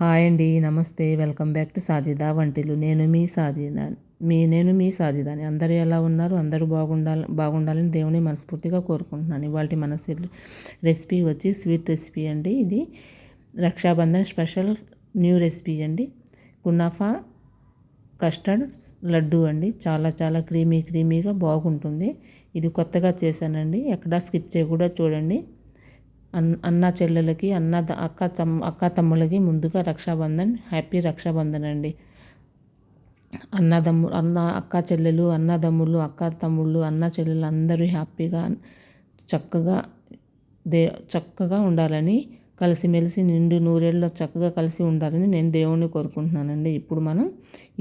Hi అండి. నమస్తే. Welcome back to Sajida వంటిల్లు. నేను మీ సాజిదాని. అందరూ ఎలా ఉన్నారు? అందరూ బాగుండాలని దేవుని మనస్ఫూర్తిగా కోరుకుంటున్నాను. ఇవాల్టి మన రెసిపీ వచ్చి స్వీట్ రెసిపీ అండి. ఇది రక్షాబంధన్ స్పెషల్ న్యూ రెసిపీ అండి. కునాఫా కస్టర్డ్ లడ్డు అండి. చాలా చాలా క్రీమీగా బాగుంటుంది. ఇది కొత్తగా చేశానండి. ఎక్కడా స్కిప్ చేయకుండా చూడండి. అన్న చెల్లెలకి అక్క తమ్ముళ్ళకి ముందుగా రక్షాబంధన్, హ్యాపీ రక్షాబంధన్ అండి. అక్క చెల్లెలు, అన్నదమ్ములు, అక్క తమ్ముళ్ళు, అన్న చెల్లెలు అందరూ హ్యాపీగా చక్కగా ఉండాలని, కలిసిమెలిసి నిండు నూరేళ్ళు చక్కగా కలిసి ఉండాలని నేను దేవుణ్ణి కోరుకుంటున్నానండి. ఇప్పుడు మనం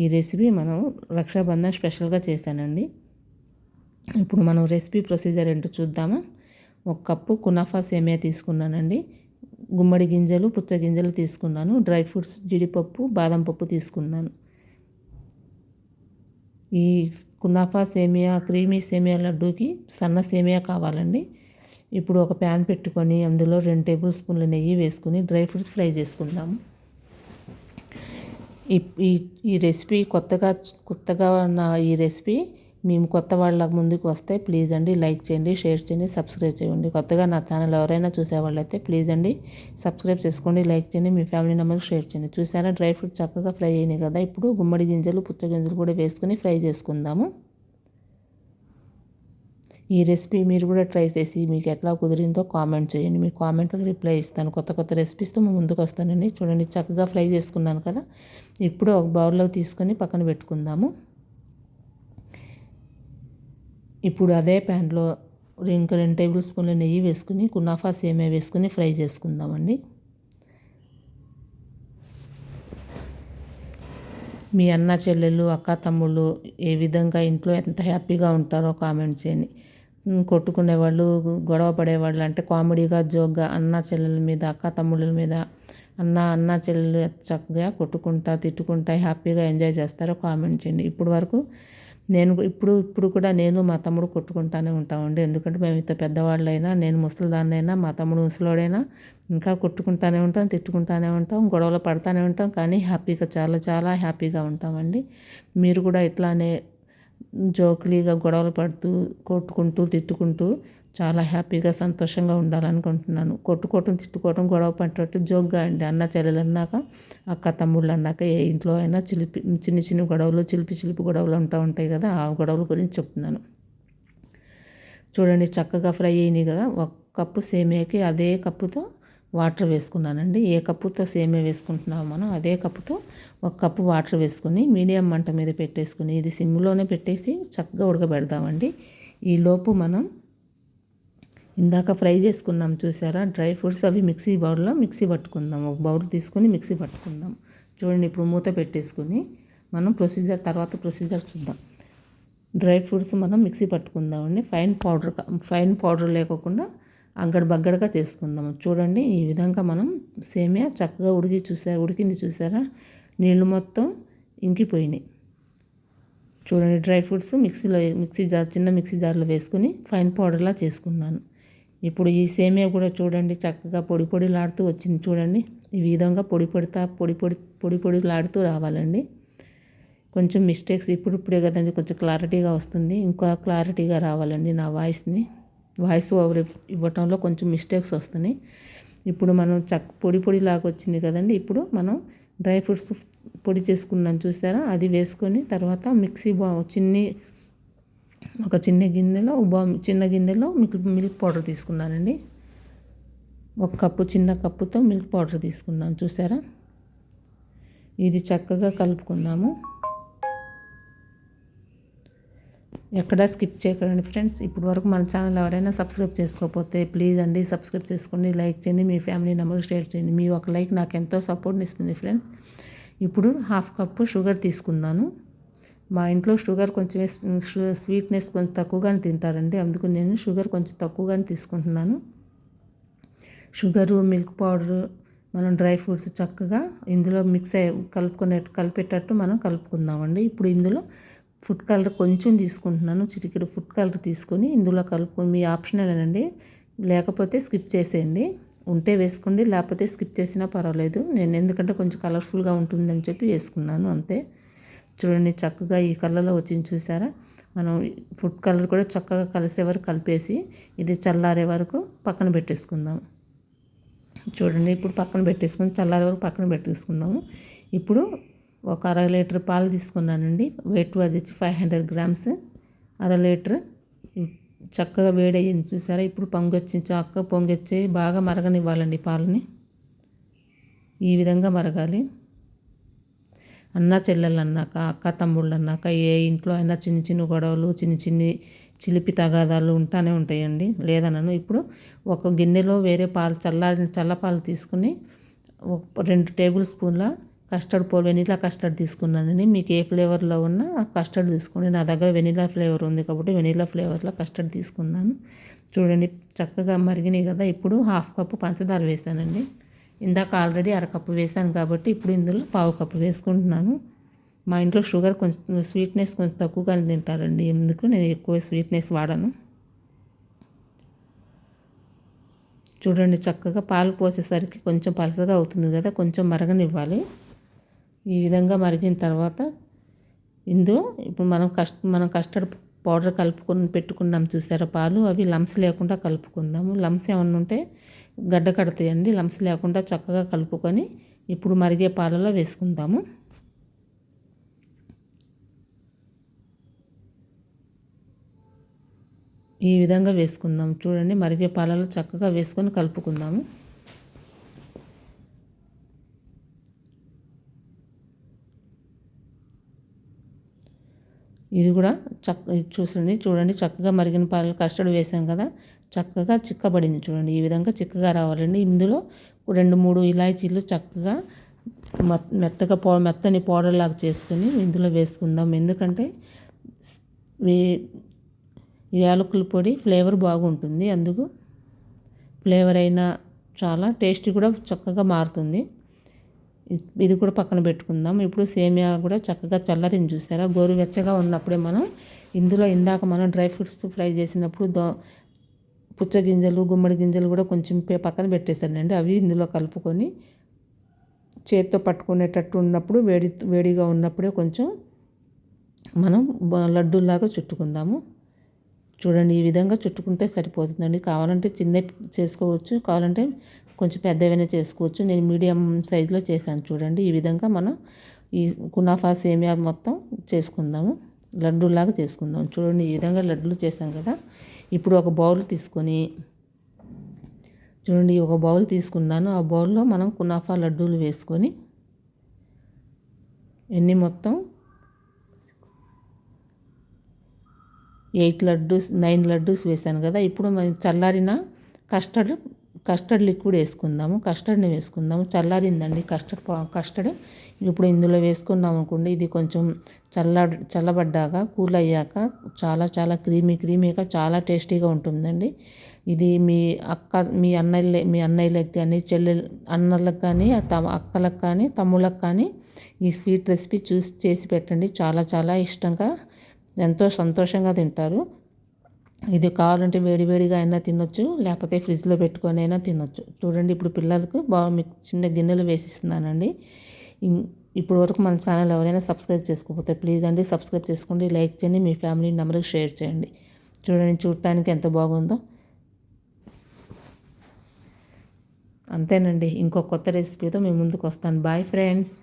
ఈ రెసిపీ రక్షాబంధన్ స్పెషల్గా చేశానండి. ఇప్పుడు మనం రెసిపీ ప్రొసీజర్ ఏంటో చూద్దామా. 1 కప్పు కునాఫా సేమియా తీసుకున్నానండి. గుమ్మడి గింజలు, పుచ్చ గింజలు తీసుకున్నాను. డ్రై ఫ్రూట్స్, జీడిపప్పు, బాదం పప్పు తీసుకున్నాను. ఈ కునాఫా సేమియా, క్రీమీ సేమియా లడ్డూకి సన్న సేమియా కావాలండి. ఇప్పుడు ఒక ప్యాన్ పెట్టుకొని అందులో 2 టేబుల్ స్పూన్ల నెయ్యి వేసుకుని డ్రై ఫ్రూట్స్ ఫ్రై చేసుకుందాము. ఈ రెసిపీ కొత్తగా ఉన్న ఈ రెసిపీ మేము కొత్త వాళ్ళ ముందుకు వస్తే ప్లీజ్ అండి లైక్ చేయండి, షేర్ చేయండి, సబ్స్క్రైబ్ చేయండి. కొత్తగా నా ఛానల్ ఎవరైనా చూసేవాళ్ళైతే ప్లీజ్ అండి సబ్స్క్రైబ్ చేసుకోండి, లైక్ చేయండి, మీ ఫ్యామిలీ మెంబర్కి షేర్ చేయండి. చూసారా డ్రై ఫ్రూట్ చక్కగా ఫ్రై అయినాయి కదా. ఇప్పుడు గుమ్మడి గింజలు, పుచ్చ గింజలు కూడా వేసుకుని ఫ్రై చేసుకుందాము. ఈ రెసిపీ మీరు కూడా ట్రై చేసి మీకు ఎట్లా కుదిరిందో కామెంట్ చేయండి. మీ కామెంట్కి రిప్లై ఇస్తాను. కొత్త రెసిపీస్తో ముందుకు వస్తానండి. చూడండి చక్కగా ఫ్రై చేసుకున్నాను కదా. ఇప్పుడు ఒక బౌల్లో తీసుకొని పక్కన పెట్టుకుందాము. ఇప్పుడు అదే ప్యాన్లో ఇంకా 2 టేబుల్ స్పూన్ల నెయ్యి వేసుకుని కునాఫా సేమియా వేసుకుని ఫ్రై చేసుకుందామండి. మీ అన్న చెల్లెళ్ళు, అక్క తమ్ముళ్ళు ఏ విధంగా ఇంట్లో ఎంత హ్యాపీగా ఉంటారో కామెంట్ చేయండి. కొట్టుకునేవాళ్ళు, గొడవ పడేవాళ్ళు అంటే కామెడీగా, జోక్గా అన్న చెల్లెల మీద, అక్క తమ్ముళ్ళ మీద అన్న చెల్లెలు చక్కగా కొట్టుకుంటా, తిట్టుకుంటా హ్యాపీగా ఎంజాయ్ చేస్తారో కామెంట్ చేయండి. ఇప్పుడు కూడా నేను మా తమ్ముడు కొట్టుకుంటానే ఉంటామండి. ఎందుకంటే మేము ఇంత పెద్దవాళ్ళైనా, నేను ముసలిదాన్నైనా, మా తమ్ముడు ముసలోడైనా ఇంకా కొట్టుకుంటానే ఉంటాం, తిట్టుకుంటానే ఉంటాం, గొడవలు పడతానే ఉంటాం. కానీ హ్యాపీగా చాలా చాలా హ్యాపీగా ఉంటామండి. మీరు కూడా ఇట్లానే జోక్లీగా గొడవలు పడుతూ, కొట్టుకుంటూ, తిట్టుకుంటూ చాలా హ్యాపీగా సంతోషంగా ఉండాలనుకుంటున్నాను. తిట్టుకోవటం, గొడవ పట్టేటట్టు జోక్గా అండి. అన్న చెల్లెలు అన్నాక, అక్క తమ్ముళ్ళు అన్నాక ఏ ఇంట్లో అయినా చిన్న గొడవలు, చిలిపి గొడవలు ఉంటాయి కదా. ఆ గొడవల గురించి చెప్తున్నాను. చూడండి చక్కగా ఫ్రై అయినాయి కదా. 1 కప్పు సేమియాకి అదే కప్పుతో వాటర్ వేసుకున్నానండి. ఏ కప్పుతో సేమియా వేసుకుంటున్నామో మనం అదే కప్పుతో 1 కప్పు వాటర్ వేసుకొని మీడియం మంట మీద పెట్టేసుకుని ఇది సిమ్లోనే పెట్టేసి చక్కగా ఉడకబెడదామండి. ఈలోపు మనం ఇందాక ఫ్రై చేసుకున్నాం చూసారా డ్రై ఫ్రూట్స్, అవి మిక్సీ పట్టుకుందాం. 1 బౌల్ తీసుకొని మిక్సీ పట్టుకుందాం. చూడండి ఇప్పుడు మూత పెట్టేసుకుని మనం తర్వాత ప్రొసీజర్ చూద్దాం. డ్రై ఫ్రూట్స్ మనం మిక్సీ పట్టుకుందామండి. ఫైన్ పౌడర్ లేకోకుండా బగ్గడగా చేసుకుందాము. చూడండి ఈ విధంగా మనం సేమియా చక్కగా ఉడికింది చూసారా. నీళ్ళు మొత్తం ఇంకిపోయినాయి. చూడండి డ్రై ఫ్రూట్స్ చిన్న మిక్సీ జార్లో వేసుకుని ఫైన్ పౌడర్లా చేసుకున్నాను. ఇప్పుడు ఈ సేమియా కూడా చూడండి చక్కగా పొడిలాడుతూ వచ్చింది. చూడండి ఈ విధంగా పొడిలాడుతూ రావాలండి. కొంచెం మిస్టేక్స్ ఇప్పుడే కదండి కొంచెం క్లారిటీగా వస్తుంది. ఇంకా క్లారిటీగా రావాలండి. నా వాయిస్ ఓవర్ ఇవ్వటంలో కొంచెం మిస్టేక్స్ వస్తున్నాయి. ఇప్పుడు మనం పొడిలాగా వచ్చింది కదండి. ఇప్పుడు మనం డ్రై ఫ్రూట్స్ పొడి చేసుకున్నాం చూసారా, అది వేసుకొని తర్వాత ఒక చిన్న గిన్నెలో మిల్క్ పౌడర్ తీసుకున్నానండి. 1 కప్పు చిన్న కప్పుతో మిల్క్ పౌడర్ తీసుకున్నాను చూసారా. ఇది చక్కగా కలుపుకుందాము. ఎక్కడా స్కిప్ చేయకండి ఫ్రెండ్స్. ఇప్పుడు వరకు మన ఛానల్ ఎవరైనా సబ్స్క్రైబ్ చేసుకోకపోతే ప్లీజ్ అండి సబ్స్క్రైబ్ చేసుకోండి, లైక్ చేయండి, మీ ఫ్యామిలీ మెంబర్కి షేర్ చేయండి. మీ ఒక లైక్ నాకు ఎంతో సపోర్ట్ని ఇస్తుంది ఫ్రెండ్స్. ఇప్పుడు 1/2 కప్పు షుగర్ తీసుకున్నాను. మా ఇంట్లో షుగర్ కొంచెం స్వీట్నెస్ కొంచెం తక్కువగానే తింటారండి. అందుకు నేను షుగర్ కొంచెం తక్కువగానే తీసుకుంటున్నాను. షుగరు, మిల్క్ పౌడరు, మనం డ్రై ఫ్రూట్స్ చక్కగా ఇందులో కలిపేటట్టు మనం కలుపుకుందామండి. ఇప్పుడు ఇందులో ఫుడ్ కలర్ కొంచెం తీసుకుంటున్నాను. చిటికెడు ఫుడ్ కలర్ తీసుకొని ఇందులో కలుపుకొని మీ ఆప్షనల్ అండి, లేకపోతే స్కిప్ చేసేయండి. ఉంటే వేసుకోండి, లేకపోతే స్కిప్ చేసినా పర్వాలేదు. నేను ఎందుకంటే కొంచెం కలర్ఫుల్గా ఉంటుందని చెప్పి వేసుకున్నాను అంతే. చూడండి చక్కగా ఈ కలర్లో వచ్చింది చూసారా. మనం ఫుడ్ కలర్ కూడా చక్కగా కలిసే వరకు కలిపేసి ఇది చల్లారే వరకు పక్కన పెట్టేసుకుందాం. చూడండి ఇప్పుడు పక్కన పెట్టేసుకుని చల్లారే వరకు పక్కన పెట్టేసుకుందాము. ఇప్పుడు ఒక 1/2 లీటర్ పాలు తీసుకున్నానండి. వెయిట్ వచ్చి 500 గ్రామ్స్. 1/2 లీటర్ చక్కగా వేడయ్యింది చూసారా. ఇప్పుడు పొంగొచ్చి చక్కగా పొంగొచ్చి బాగా మరగనివ్వాలండి పాలని. ఈ విధంగా మరగాలి. అన్న చెల్లెళ్ళు అన్నాక, అక్క తమ్ముళ్ళు అన్నాక ఏ ఇంట్లో అయినా చిన్న చిన్న గొడవలు, చిన్ని చిలిపి తగాదాలు ఉంటానే ఉంటాయండి, లేదనను. ఇప్పుడు ఒక గిన్నెలో వేరే పాలు చల్లపాలు తీసుకుని 2 టేబుల్ స్పూన్ల కస్టర్డ్ పౌడర్, వెనిలా కస్టర్డ్ తీసుకున్నానండి. మీకు ఏ ఫ్లేవర్లో ఉన్నా కస్టర్డ్ తీసుకోండి. నా దగ్గర వెనిలా ఫ్లేవర్ ఉంది కాబట్టి వెనిలా ఫ్లేవర్లో కస్టర్డ్ తీసుకున్నాను. చూడండి చక్కగా మరిగినాయి కదా. ఇప్పుడు 1/2 కప్పు పంచదార వేసానండి. ఇందాక ఆల్రెడీ 1/2 కప్పు వేసాను కాబట్టి ఇప్పుడు ఇందులో 1/4 కప్పు వేసుకుంటున్నాను. మా ఇంట్లో షుగర్ కొంచెం స్వీట్నెస్ కొంచెం తక్కువగానే తింటారండి, ఎందుకు నేను ఎక్కువ స్వీట్నెస్ వాడను. చూడండి చక్కగా పాలు పోసేసరికి కొంచెం పలసగా అవుతుంది కదా, కొంచెం మరగనివ్వాలి. ఈ విధంగా మరిగిన తర్వాత ఇందులో ఇప్పుడు మనం కస్టర్డ్ పౌడర్ కలుపుకొని పెట్టుకున్నాం చూసారా పాలు, అవి లంప్స్ లేకుండా కలుపుకుందాము. లంప్స్ ఏమన్నా ఉంటే గడ్డ కడతాయండి. లంప్స్ లేకుండా చక్కగా కలుపుకొని ఇప్పుడు మరిగే పాలలో వేసుకుందాము. ఈ విధంగా వేసుకుందాం. చూడండి మరిగే పాలలో చక్కగా వేసుకొని కలుపుకుందాము. ఇది కూడా చూడండి చక్కగా మరిగిన పాలు కస్టర్డ్ వేసాం కదా, చక్కగా చిక్కబడింది. చూడండి ఈ విధంగా చిక్కగా రావాలండి. ఇందులో 2-3 ఇలాచీలు చక్కగా మెత్తని పౌడర్ లాగా చేసుకొని ఇందులో వేసుకుందాం. ఎందుకంటే యాలకుల పొడి ఫ్లేవర్ బాగుంటుంది, అందుకు ఫ్లేవర్ అయినా చాలా టేస్ట్ కూడా చక్కగా మారుతుంది. ఇది కూడా పక్కన పెట్టుకుందాం. ఇప్పుడు సేమియా కూడా చక్కగా చల్లారింది చూసారా. గోరువెచ్చగా ఉన్నప్పుడే మనం ఇందులో ఇందాక మనం డ్రై ఫ్రూట్స్ ఫ్రై చేసినప్పుడు పుచ్చగింజలు, గుమ్మడి గింజలు కూడా కొంచెం పక్కన పెట్టేశానండి. అవి ఇందులో కలుపుకొని చేత్తో పట్టుకునేటట్టు ఉన్నప్పుడు వేడిగా ఉన్నప్పుడే కొంచెం మనం లడ్డూలాగా చుట్టుకుందాము. చూడండి ఈ విధంగా చుట్టుకుంటే సరిపోతుందండి. కావాలంటే చిన్న చేసుకోవచ్చు, కావాలంటే కొంచెం పెద్దవైనా చేసుకోవచ్చు. నేను మీడియం సైజులో చేశాను. చూడండి ఈ విధంగా మనం ఈ కునాఫా సేమియా మొత్తం చేసుకుందాము, లడ్డూలాగా చేసుకుందాం. చూడండి ఈ విధంగా లడ్డూలు చేసాం కదా. ఇప్పుడు ఒక బౌల్ తీసుకొని చూడండి ఒక బౌల్ తీసుకున్నాను. ఆ బౌల్లో మనం కునాఫా లడ్డూలు వేసుకొని మొత్తం 9 లడ్డూస్ వేసాను కదా. ఇప్పుడు మనం చల్లారిన కస్టర్డ్ లిక్విడ్ వేసుకుందాము. కస్టర్డ్ని వేసుకుందాము. చల్లారిందండి కస్టర్డ్. ఇప్పుడు ఇందులో వేసుకున్నాం అనుకోండి, ఇది కొంచెం చల్లబడ్డాక కూల్ అయ్యాక చాలా క్రీమీగా చాలా టేస్టీగా ఉంటుందండి. ఇది మీ అన్నయ్యలకు కానీ అన్నలకు కానీ అక్కలకు కానీ తమ్ముళ్ళకు కానీ ఈ స్వీట్ రెసిపీ చేసి పెట్టండి. చాలా ఇష్టంగా ఎంతో సంతోషంగా తింటారు. ఇది కావాలంటే వేడివేడిగా అయినా తినొచ్చు, లేకపోతే ఫ్రిడ్జ్లో పెట్టుకొని అయినా తినొచ్చు. చూడండి ఇప్పుడు పిల్లలకు మీకు చిన్న గిన్నెలు వేసిస్తున్నానండి. ఇప్పుడు వరకు మన ఛానల్ ఎవరైనా సబ్స్క్రైబ్ చేసుకోకపోతే ప్లీజ్ అండి సబ్స్క్రైబ్ చేసుకోండి, లైక్ చేయండి, మీ ఫ్యామిలీ మెంబర్కి షేర్ చేయండి. చూడండి చూడటానికి ఎంత బాగుందో. అంతేనండి. ఇంకో కొత్త రెసిపీతో మీ ముందుకు వస్తాను. Bye friends.